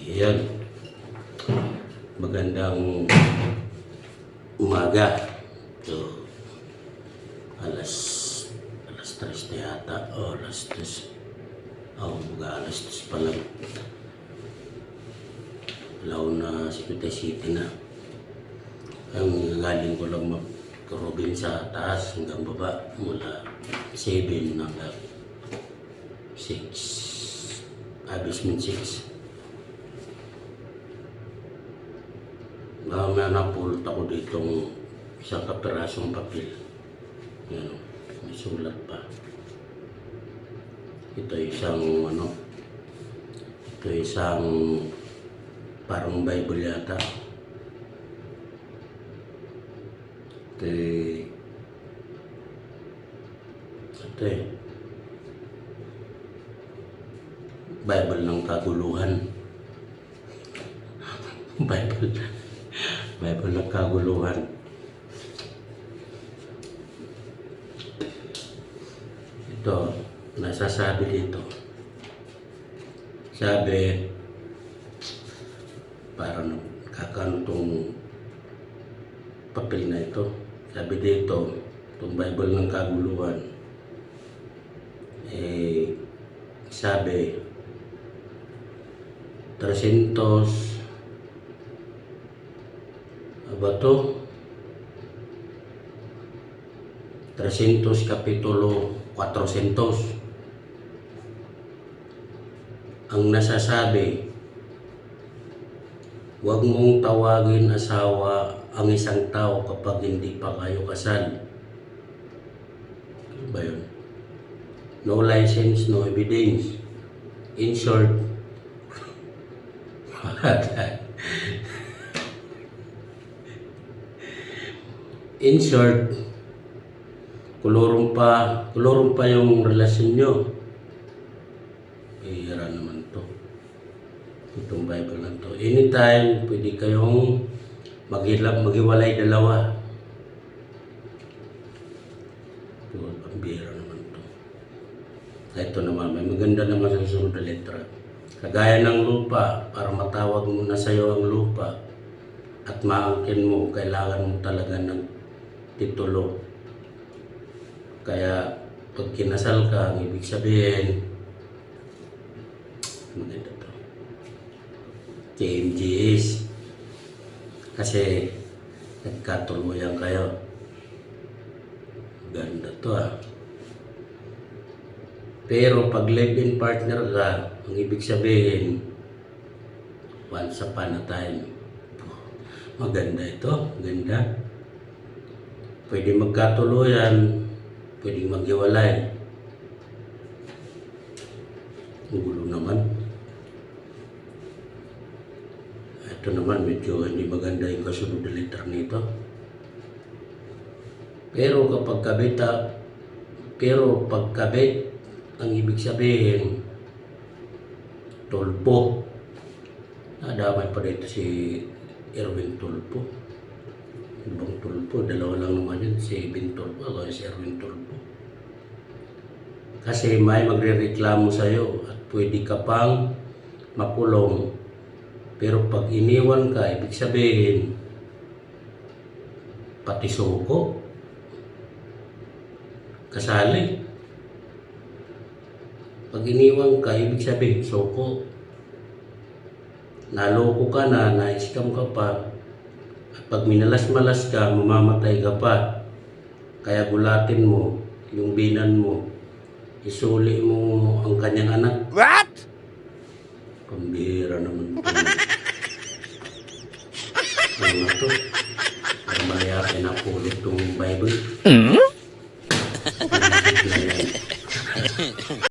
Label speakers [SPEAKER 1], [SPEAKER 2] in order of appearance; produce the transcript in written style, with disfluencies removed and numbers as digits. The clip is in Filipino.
[SPEAKER 1] Ayan. Magandang umaga. So, alas 3 na yata. Alas 3. Alas 3 pa lang. Alaw na City na. Ang galing ko lang magkarobin sa taas hanggang baba mula 7 hanggang 6. Basement 6. May napulot ako ditong isang kapirasong papel. Yan, may sulat pa. Ito isang parang Bible yata. Ito Bible ng kaguluhan. Bible ng kaguluhan. Ito, nasasabi dito. Sabi, parang kakano tong papel na ito. Sabi dito, itong Bible ng kaguluhan. Sabi, 300 kapitulo 400 ang nasasabi, huwag mong tawagin asawa ang isang tao kapag hindi pa kayo kasal. Ano ba yun? No license, no evidence. In short, kulurong pa yung relasyon nyo. Hihira naman to. Itong Bible lang to. Anytime, pwede kayong maghiwalay dalawa. Pambira naman to. Ito naman, may maganda naman sa susunod na letra. Kagaya ng lupa, para matawag mo na sa'yo ang lupa at maangkin mo, kailangan mo talaga ng titulo. Kaya pag kinasal ka, ang ibig sabihin, maganda to. KMGS. Kasi nagkatuluyan kayo. Ganda to Pero pag live-in partner ka, ang ibig sabihin, once upon a time. Maganda ito, ganda. Pwede magkatuluyan, pwede maghiwalay. Ang gulo naman. Ito naman, medyo hindi maganda yung kasunod na letter nito. Pero pagkabit, ang ibig sabihin, tulpo. Nadamay pa dito si Erwin Tulpo. Ibang Tulpo, dalawa lang naman yun, si Erwin Tulpo, o si Erwin Tulpo. Kasi may magre-reklamo sa'yo at pwede ka pang makulong. Pero pag iniwan ka, ibig sabihin, pati suko, kasali. Pag iniwan ka, ibig sabihin, suko. Naloko ka na, na-scam ka pa. At pag minalas-malas ka, mamamatay ka pa. Kaya gulatin mo yung binan mo. Isuli mo ang kanyang anak.
[SPEAKER 2] What?
[SPEAKER 1] Pambihira naman ito. Ano na to? Ay maya pinapulot itong Bible.